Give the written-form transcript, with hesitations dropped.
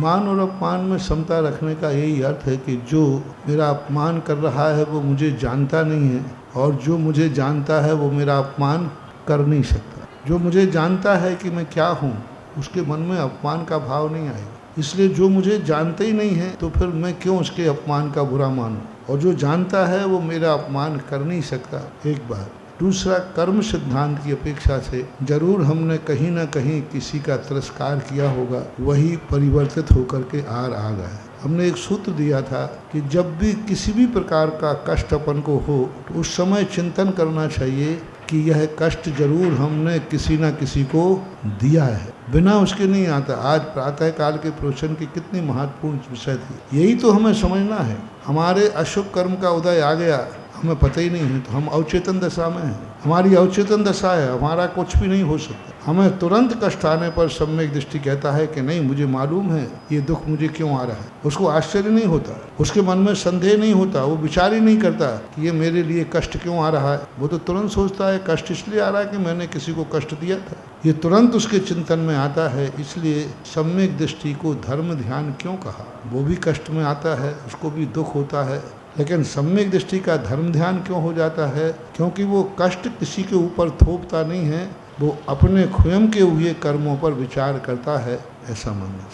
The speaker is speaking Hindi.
मान और अपमान में समता रखने का यही अर्थ है कि जो मेरा अपमान कर रहा है वो मुझे जानता नहीं है, और जो मुझे जानता है वो मेरा अपमान कर नहीं सकता। जो मुझे जानता है कि मैं क्या हूँ, उसके मन में अपमान का भाव नहीं आएगा। इसलिए जो मुझे जानते ही नहीं है तो फिर मैं क्यों उसके अपमान का बुरा मानूं। और जो जानता है वो मेरा अपमान कर नहीं सकता, एक बात। दूसरा, कर्म सिद्धांत की अपेक्षा से जरूर हमने कहीं ना कहीं किसी का तिरस्कार किया होगा, वही परिवर्तित होकर के आ गया है। हमने एक सूत्र दिया था कि जब भी किसी भी प्रकार का कष्ट अपन को हो तो उस समय चिंतन करना चाहिए कि यह कष्ट जरूर हमने किसी न किसी को दिया है, बिना उसके नहीं आता। आज प्रातः काल के प्रवचन की कितनी महत्वपूर्ण विषय थी, यही तो हमें समझना है। हमारे अशुभ कर्म का उदय आ गया, हमें पता ही नहीं है, तो हम अवचेतन दशा में हैं। हमारी अवचेतन दशा है, हमारा कुछ भी नहीं हो सकता। हमें तुरंत कष्ट आने पर सम्यक दृष्टि कहता है कि नहीं, मुझे मालूम है ये दुख मुझे क्यों आ रहा है। उसको आश्चर्य नहीं होता, उसके मन में संदेह नहीं होता, वो विचार ही नहीं करता कि ये मेरे लिए कष्ट क्यों आ रहा है। वो तो तुरंत सोचता है कष्ट इसलिए आ रहा है कि मैंने किसी को कष्ट दिया था। ये तुरंत उसके चिंतन में आता है। इसलिए सम्यक दृष्टि को धर्म ध्यान क्यों कहा। वो भी कष्ट में आता है, उसको भी दुख होता है, लेकिन सम्यक दृष्टि का धर्म ध्यान क्यों हो जाता है? क्योंकि वो कष्ट किसी के ऊपर थोपता नहीं है, वो अपने स्वयं के हुए कर्मों पर विचार करता है, ऐसा मानना।